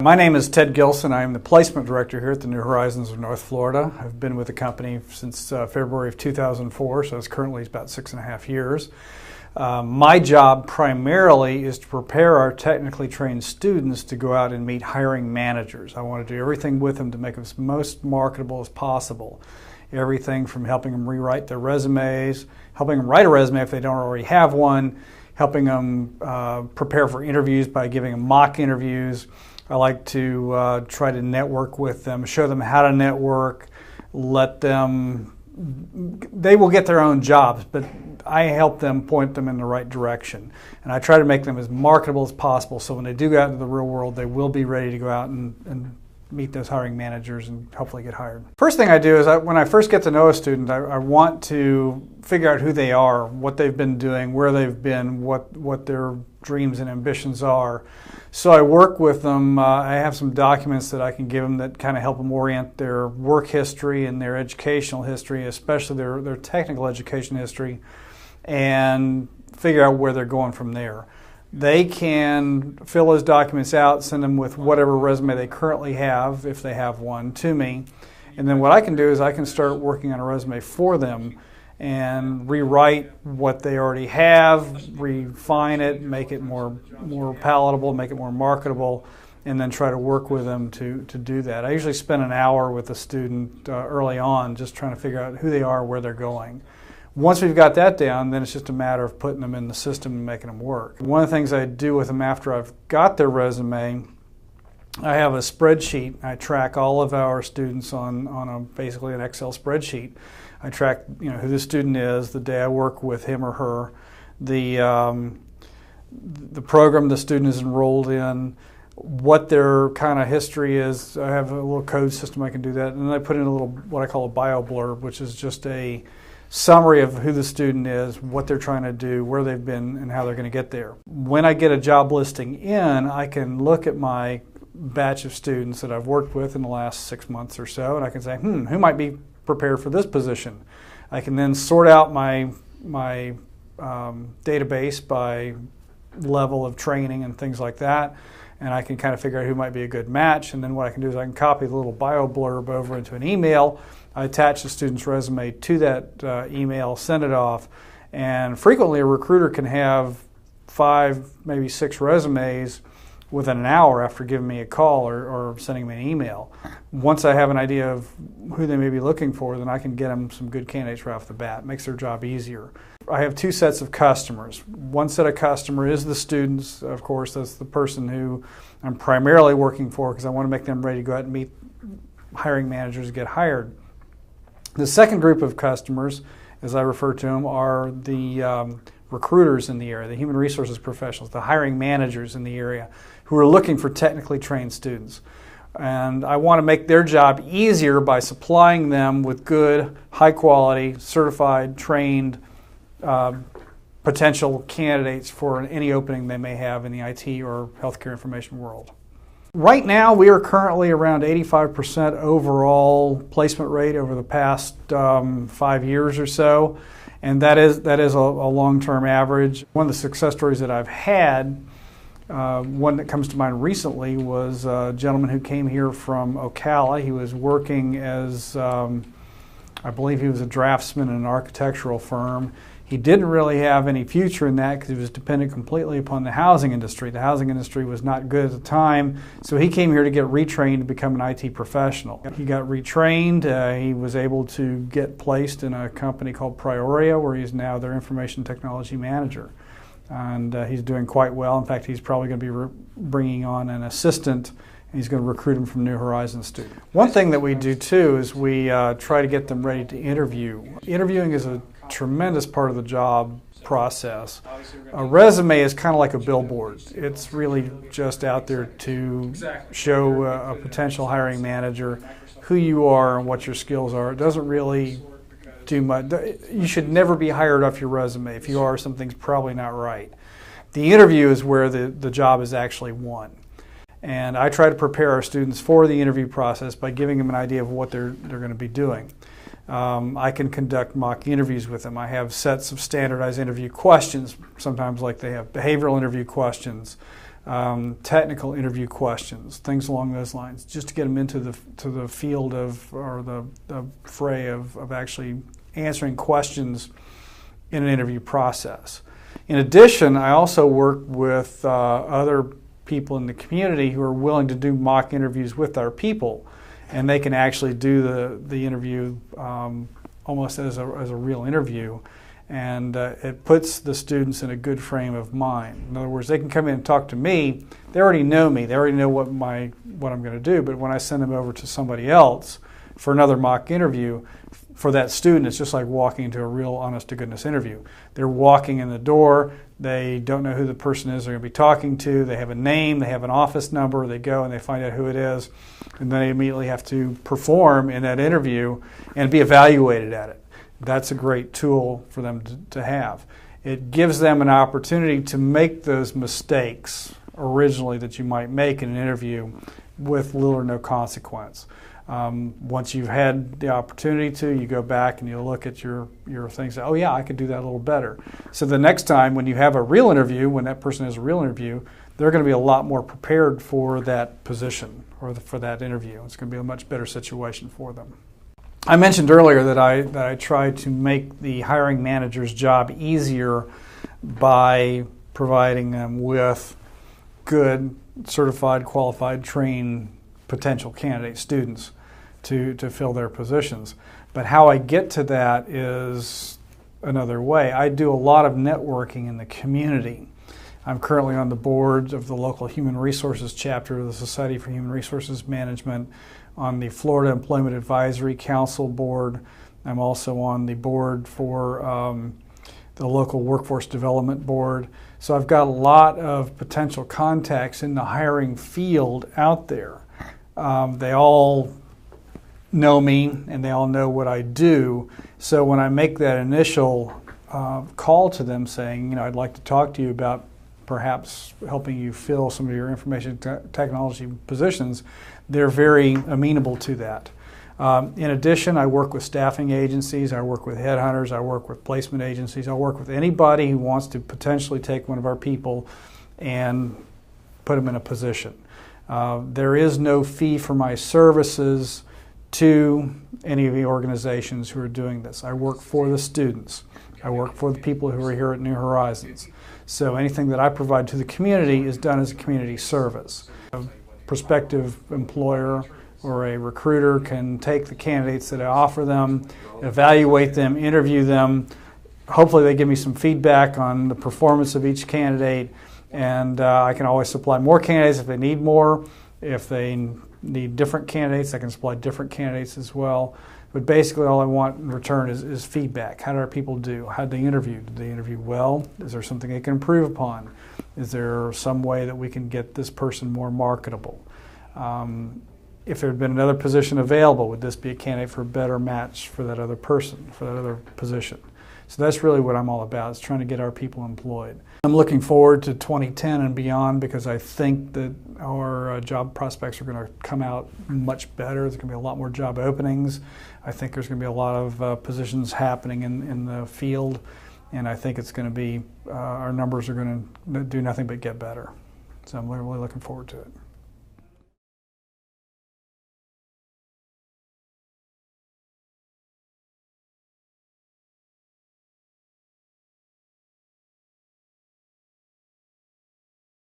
My name is Ted Gilson. I am the placement director here at the New Horizons of North Florida. I've been with the company since February of 2004, so it's currently about 6.5 years. My job primarily is to prepare our technically trained students to go out and meet hiring managers. I want to do everything with them to make them as most marketable as possible. Everything from helping them rewrite their resumes, helping them write a resume if they don't already have one, helping them prepare for interviews by giving them mock interviews. I like to try to network with them, show them how to network, they will get their own jobs, but I help them point them in the right direction. And I try to make them as marketable as possible so when they do go out into the real world, they will be ready to go out and meet those hiring managers and hopefully get hired. First thing I do is when I first get to know a student, I want to figure out who they are, what they've been doing, where they've been, what their dreams and ambitions are. So I work with them. I have some documents that I can give them that kind of help them orient their work history and their educational history, especially their technical education history, and figure out where they're going from there. They can fill those documents out, send them with whatever resume they currently have, if they have one, to me. And then what I can do is I can start working on a resume for them and rewrite what they already have, refine it, make it more palatable, make it more marketable, and then try to work with them to do that. I usually spend an hour with a student early on just trying to figure out who they are, where they're going. Once we've got that down, then it's just a matter of putting them in the system and making them work. One of the things I do with them after I've got their resume, I have a spreadsheet. I track all of our students on basically an Excel spreadsheet. I track who the student is, the day I work with him or her, the program the student is enrolled in, what their kind of history is. I have a little code system I can do that, and then I put in a little what I call a bio blurb, which is just a summary of who the student is, what they're trying to do, where they've been, and how they're going to get there. When I get a job listing in, I can look at my batch of students that I've worked with in the last 6 months or so, and I can say, who might be prepared for this position? I can then sort out my database by level of training and things like that, and I can kind of figure out who might be a good match. And then what I can do is I can copy the little bio blurb over into an email. I attach the student's resume to that email, send it off, and frequently a recruiter can have 5, maybe 6 resumes within an hour after giving me a call or sending me an email. Once I have an idea of who they may be looking for, then I can get them some good candidates right off the bat. It makes their job easier. I have 2 sets of customers. One set of customer is the students, of course. That's the person who I'm primarily working for because I want to make them ready to go out and meet hiring managers and get hired. The second group of customers, as I refer to them, are the recruiters in the area, the human resources professionals, the hiring managers in the area who are looking for technically trained students. And I want to make their job easier by supplying them with good, high quality, certified, trained potential candidates for any opening they may have in the IT or healthcare information world. Right now, we are currently around 85% overall placement rate over the past 5 years or so, and that is a long-term average. One of the success stories that I've had, one that comes to mind recently, was a gentleman who came here from Ocala. He was working as, I believe he was a draftsman in an architectural firm. He didn't really have any future in that because he was dependent completely upon the housing industry. The housing industry was not good at the time, so he came here to get retrained to become an IT professional. He got retrained. He was able to get placed in a company called Prioria, where he's now their information technology manager. And he's doing quite well. In fact, he's probably going to be bringing on an assistant, and he's going to recruit him from New Horizons student. One thing that we do too is we try to get them ready to interview. Interviewing is a tremendous part of the job process. A resume is kind of like a billboard. It's really just out there to show a potential hiring manager who you are and what your skills are. It doesn't really do much. You should never be hired off your resume. If you are, something's probably not right. The interview is where the job is actually won. And I try to prepare our students for the interview process by giving them an idea of what they're going to be doing. I can conduct mock interviews with them. I have sets of standardized interview questions, sometimes like they have behavioral interview questions. technical interview questions, things along those lines, just to get them into the field of, or the fray of actually answering questions in an interview process. In addition, I also work with other people in the community who are willing to do mock interviews with our people, and they can actually do the interview almost as a real interview, and it puts the students in a good frame of mind. In other words, they can come in and talk to me. They already know me. They already know what I'm going to do. But when I send them over to somebody else for another mock interview, for that student, it's just like walking into a real honest-to-goodness interview. They're walking in the door. They don't know who the person is they're going to be talking to. They have a name. They have an office number. They go and they find out who it is, and then they immediately have to perform in that interview and be evaluated at it. That's a great tool for them to have. It gives them an opportunity to make those mistakes originally that you might make in an interview with little or no consequence. Once you've had the opportunity to, you go back and you look at your things. Oh yeah, I could do that a little better. So the next time when you have a real interview, when that person has a real interview, they're going to be a lot more prepared for that position or for that interview. It's going to be a much better situation for them. I mentioned earlier that I try to make the hiring manager's job easier by providing them with good, certified, qualified, trained potential candidate students to fill their positions. But how I get to that is another way. I do a lot of networking in the community. I'm currently on the board of the local Human Resources chapter of the Society for Human Resources Management, on the Florida Employment Advisory Council board. I'm also on the board for the local Workforce Development Board. So I've got a lot of potential contacts in the hiring field out there. They all know me and they all know what I do. So when I make that initial call to them saying, I'd like to talk to you about perhaps helping you fill some of your information technology positions, they're very amenable to that. In addition, I work with staffing agencies, I work with headhunters, I work with placement agencies, I work with anybody who wants to potentially take one of our people and put them in a position. There is no fee for my services to any of the organizations who are doing this. I work for the students. I work for the people who are here at New Horizons. So anything that I provide to the community is done as a community service. A prospective employer or a recruiter can take the candidates that I offer them, evaluate them, interview them. Hopefully they give me some feedback on the performance of each candidate, and I can always supply more candidates if they need more. If they need different candidates, I can supply different candidates as well. But basically all I want in return is feedback. How did our people do? How did they interview? Did they interview well? Is there something they can improve upon? Is there some way that we can get this person more marketable? If there had been another position available, would this be a candidate for a better match for that other person, for that other position? So that's really what I'm all about, is trying to get our people employed. I'm looking forward to 2010 and beyond because I think that our job prospects are going to come out much better. There's going to be a lot more job openings. I think there's going to be a lot of positions happening in the field, and I think it's going to be, our numbers are going to do nothing but get better. So I'm really looking forward to it.